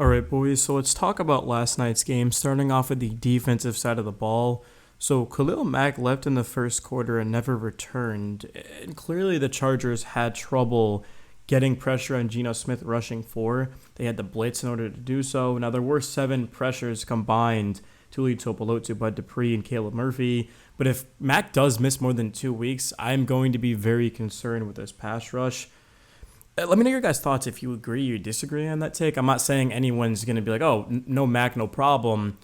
All right, boys. So let's talk about last night's game, starting off with the defensive side of the ball. So Khalil Mack left in the first quarter and never returned. And clearly the Chargers had trouble getting pressure on Geno Smith rushing four. They had to blitz in order to do so. Now there were seven pressures combined to lead to Pelotu, Bud Dupree, and Caleb Murphy. But if Mack does miss more than 2 weeks, I'm going to be very concerned with this pass rush. Let me know your guys' thoughts if you agree or disagree on that take. I'm not saying anyone's going to be like, oh, no Mac, no problem.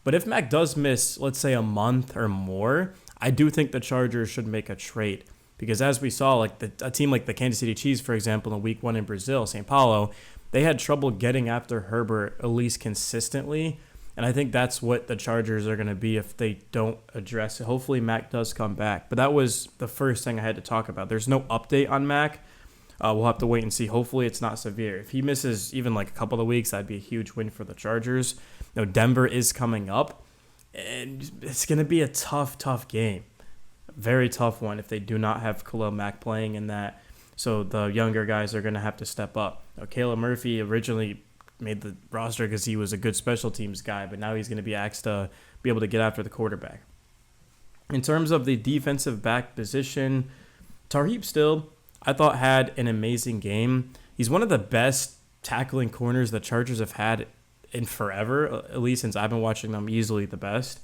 But if Mac does miss, let's say, a month or more, I do think the Chargers should make a trade. Because as we saw, like a team like the Kansas City Chiefs, for example, in week one in Brazil, Sao Paulo, they had trouble getting after Herbert at least consistently. And I think that's what the Chargers are going to be if they don't address it. Hopefully Mac does come back. But that was the first thing I had to talk about. There's no update on Mac. We'll have to wait and see. Hopefully it's not severe. If he misses even like a couple of weeks, that'd be a huge win for the Chargers. Denver is coming up, and it's going to be a tough game. Very tough one if they do not have Khalil Mack playing in that. So the younger guys are going to have to step up. Caleb Murphy originally made the roster because he was a good special teams guy, but now he's going to be asked to be able to get after the quarterback. In terms of the defensive back position, Tarheeb still, I thought, had an amazing game. He's one of the best tackling corners the Chargers have had in forever, at least since I've been watching them, easily the best.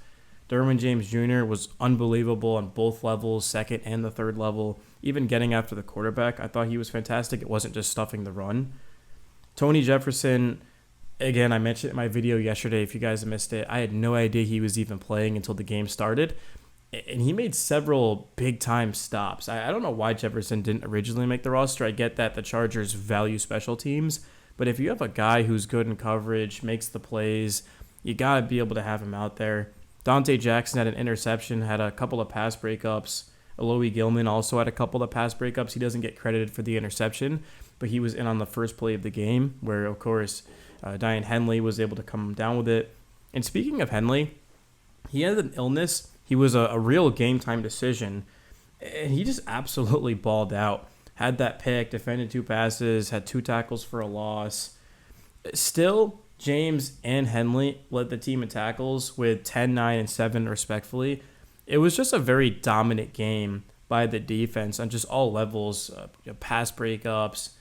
Derwin James Jr. was unbelievable on both levels, second and the third level. Even getting after the quarterback, I thought he was fantastic. It wasn't just stuffing the run. Tony Jefferson, again, I mentioned it in my video yesterday. If you guys missed it, I had no idea he was even playing until the game started. And he made several big-time stops. I don't know why Jefferson didn't originally make the roster. I get that the Chargers value special teams. But if you have a guy who's good in coverage, makes the plays, you got to be able to have him out there. Dante Jackson had an interception, had a couple of pass breakups. Alohi Gilman also had a couple of pass breakups. He doesn't get credited for the interception, but he was in on the first play of the game where, of course, Diane Henley was able to come down with it. And speaking of Henley, he had an illness. He was a real game-time decision, and he just absolutely balled out. Had that pick, defended two passes, had two tackles for a loss. Still, James and Henley led the team in tackles with 10, 9, and 7 respectfully. It was just a very dominant game by the defense on just all levels. Pass breakups,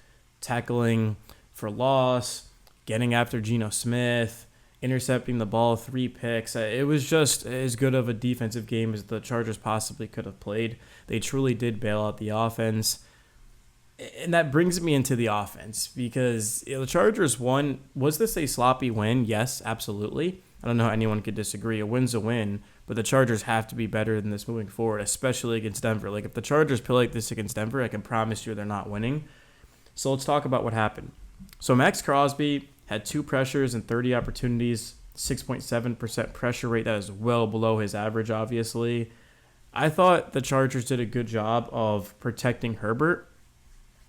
tackling for loss, getting after Geno Smith, intercepting the ball, 3 picks. It was just as good of a defensive game as the Chargers possibly could have played. They truly did bail out the offense. And that brings me into the offense because the Chargers won. Was this a sloppy win? Yes, absolutely. I don't know how anyone could disagree. A win's a win, but the Chargers have to be better than this moving forward, especially against Denver. Like, if the Chargers play like this against Denver, I can promise you they're not winning. So let's talk about what happened. So Max Crosby had 2 pressures and 30 opportunities, 6.7% pressure rate. That is well below his average, obviously. I thought the Chargers did a good job of protecting Herbert.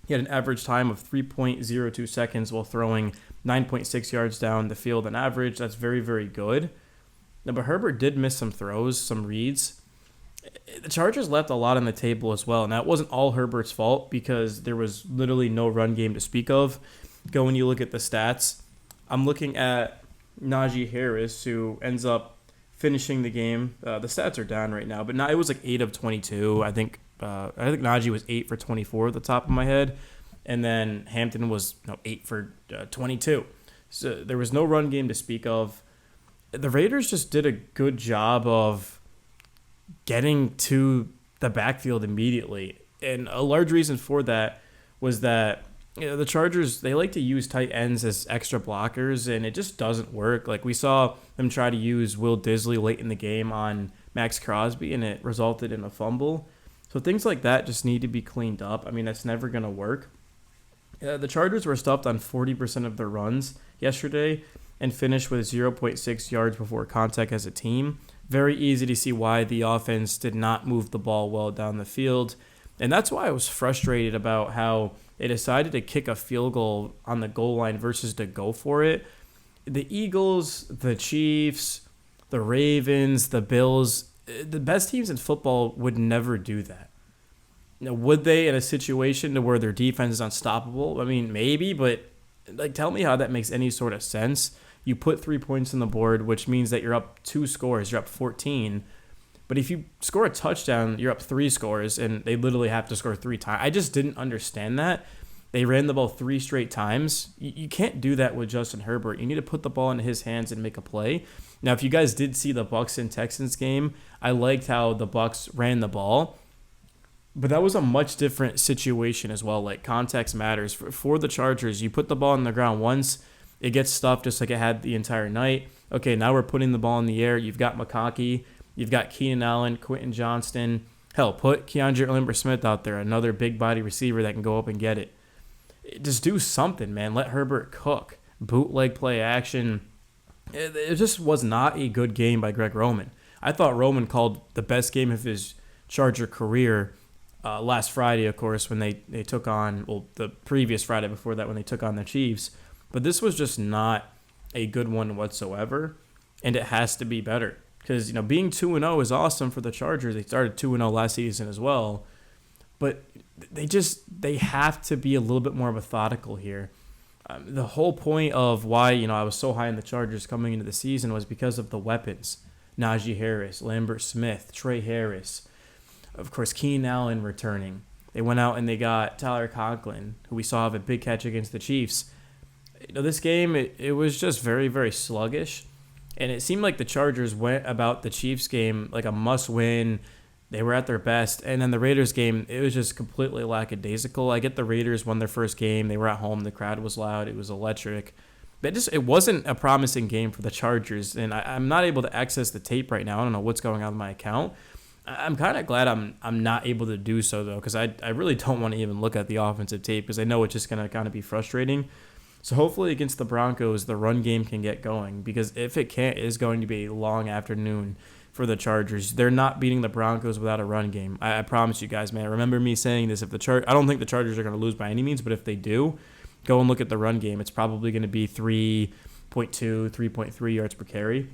He had an average time of 3.02 seconds while throwing 9.6 yards down the field on average. That's very, very good. Now, but Herbert did miss some throws, some reads. The Chargers left a lot on the table as well, and that wasn't all Herbert's fault because there was literally no run game to speak of. Go and you look at the stats. I'm looking at Najee Harris, who ends up finishing the game. The stats are down right now, but now it was like 8 of 22. I think Najee was 8 for 24 at the top of my head, and then Hampton was 8 for 22. So there was no run game to speak of. The Raiders just did a good job of getting to the backfield immediately, and a large reason for that was that the Chargers, they like to use tight ends as extra blockers, and it just doesn't work. Like, we saw them try to use Will Disley late in the game on Max Crosby, and it resulted in a fumble. So things like that just need to be cleaned up. I mean, that's never going to work. The Chargers were stuffed on 40% of their runs yesterday and finished with 0.6 yards before contact as a team. Very easy to see why the offense did not move the ball well down the field. And that's why I was frustrated about how they decided to kick a field goal on the goal line versus to go for it. The Eagles, the Chiefs, the Ravens, the Bills, the best teams in football would never do that. Now, would they in a situation to where their defense is unstoppable? I mean, maybe, but Like, tell me how that makes any sort of sense. You put 3 points on the board, which means that you're up 2 scores, you're up 14. But if you score a touchdown, you're up 3 scores, and they literally have to score 3 times. I just didn't understand that. They ran the ball 3 straight times. You can't do that with Justin Herbert. You need to put the ball in his hands and make a play. Now, if you guys did see the Bucs and Texans game, I liked how the Bucs ran the ball. But that was a much different situation as well. Like, context matters. For the Chargers, you put the ball on the ground once, it gets stuffed just like it had the entire night. Okay, now we're putting the ball in the air. You've got McConkey. You've got Keenan Allen, Quentin Johnston. Hell, put Keandre Lambert-Smith out there, another big body receiver that can go up and get it. Just do something, man. Let Herbert cook. Bootleg play action. It just was not a good game by Greg Roman. I thought Roman called the best game of his Charger career last Friday, of course, when they took on, well, the previous Friday before that when they took on the Chiefs. But this was just not a good one whatsoever, and it has to be better. Because, being 2-0 is awesome for the Chargers. They started 2-0 last season as well. But they have to be a little bit more methodical here. The whole point of why, I was so high in the Chargers coming into the season was because of the weapons. Najee Harris, Lambert Smith, Trey Harris. Of course, Keenan Allen returning. They went out and they got Tyler Conklin, who we saw have a big catch against the Chiefs. This game, it was just very, very sluggish. And it seemed like the Chargers went about the Chiefs game like a must-win. They were at their best. And then the Raiders game, it was just completely lackadaisical. I get the Raiders won their first game. They were at home. The crowd was loud. It was electric. But it wasn't a promising game for the Chargers. And I'm not able to access the tape right now. I don't know what's going on with my account. I'm kind of glad I'm not able to do so, though, because I really don't want to even look at the offensive tape because I know it's just going to kind of be frustrating. So hopefully against the Broncos, the run game can get going, because if it can't, it is going to be a long afternoon for the Chargers. They're not beating the Broncos without a run game. I promise you guys, man. Remember me saying this. I don't think the Chargers are going to lose by any means, but if they do, go and look at the run game. It's probably going to be 3.2, 3.3 yards per carry.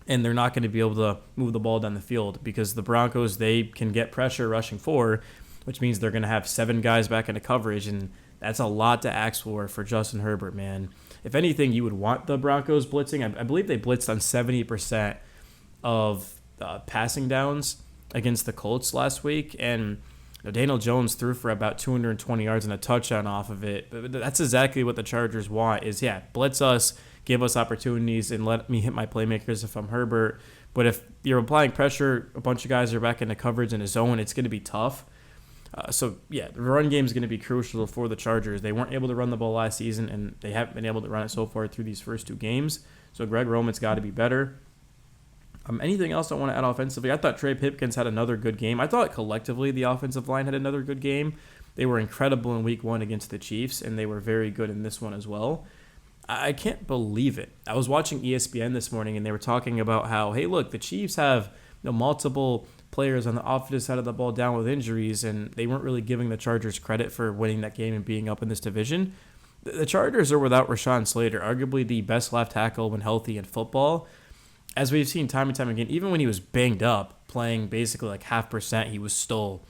And they're not going to be able to move the ball down the field because the Broncos, they can get pressure rushing 4, which means they're going to have 7 guys back into coverage, and that's a lot to ask for Justin Herbert, man. If anything, you would want the Broncos blitzing. I believe they blitzed on 70% of passing downs against the Colts last week, and Daniel Jones threw for about 220 yards and a touchdown off of it. But that's exactly what the Chargers want is, blitz us, give us opportunities, and let me hit my playmakers if I'm Herbert. But if you're applying pressure, a bunch of guys are back into coverage in a zone, it's going to be tough. The run game is going to be crucial for the Chargers. They weren't able to run the ball last season, and they haven't been able to run it so far through these first 2 games. So Greg Roman's got to be better. Anything else I want to add offensively? I thought Trey Pipkins had another good game. I thought collectively the offensive line had another good game. They were incredible in Week 1 against the Chiefs, and they were very good in this one as well. I can't believe it. I was watching ESPN this morning, and they were talking about how, hey, look, the Chiefs have multiple players on the offensive side of the ball down with injuries, and they weren't really giving the Chargers credit for winning that game and being up in this division. The Chargers are without Rashawn Slater, arguably the best left tackle when healthy in football. As we've seen time and time again, even when he was banged up, playing basically like 0.5%, he was still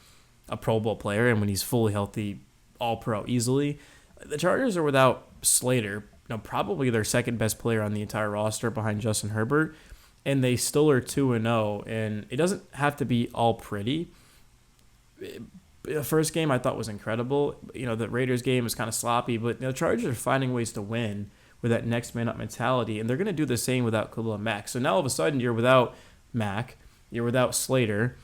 a Pro Bowl player, and when he's fully healthy, All-Pro easily. The Chargers are without Slater, probably their second best player on the entire roster behind Justin Herbert, and they still are 2-0, and it doesn't have to be all pretty. The first game I thought was incredible. The Raiders game was kind of sloppy, but the Chargers are finding ways to win with that next man up mentality, and they're going to do the same without Khalil Mack. So now all of a sudden you're without Mack, you're without Slater,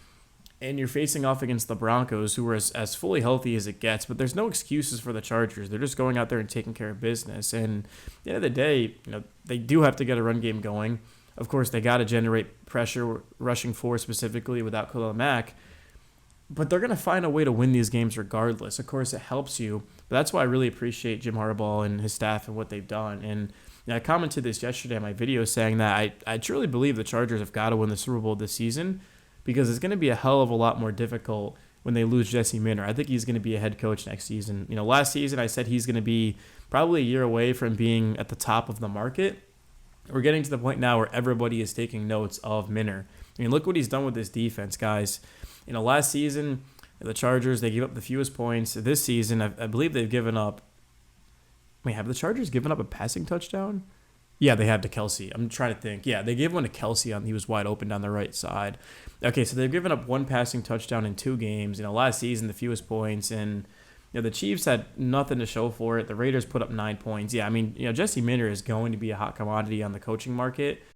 and you're facing off against the Broncos, who are as fully healthy as it gets. But there's no excuses for the Chargers. They're just going out there and taking care of business. And at the end of the day, they do have to get a run game going. Of course, they got to generate pressure rushing 4 specifically without Khalil Mack. But they're going to find a way to win these games regardless. Of course, it helps you. But that's why I really appreciate Jim Harbaugh and his staff and what they've done. And I commented this yesterday in my video saying that I truly believe the Chargers have got to win the Super Bowl this season, because it's going to be a hell of a lot more difficult when they lose Jesse Minter. I think he's going to be a head coach next season. Last season I said he's going to be probably a year away from being at the top of the market. We're getting to the point now where everybody is taking notes of Minter. Look what he's done with this defense, guys. Last season, the Chargers, they gave up the fewest points. This season, I believe they've given up Wait, have the Chargers given up a passing touchdown? Yeah, they have to Kelsey. I'm trying to think. Yeah, they gave one to Kelsey on he was wide open down the right side. Okay, so they've given up one passing touchdown in 2 games. Last season the fewest points, and the Chiefs had nothing to show for it. The Raiders put up 9 points. Yeah, Jesse Minter is going to be a hot commodity on the coaching market.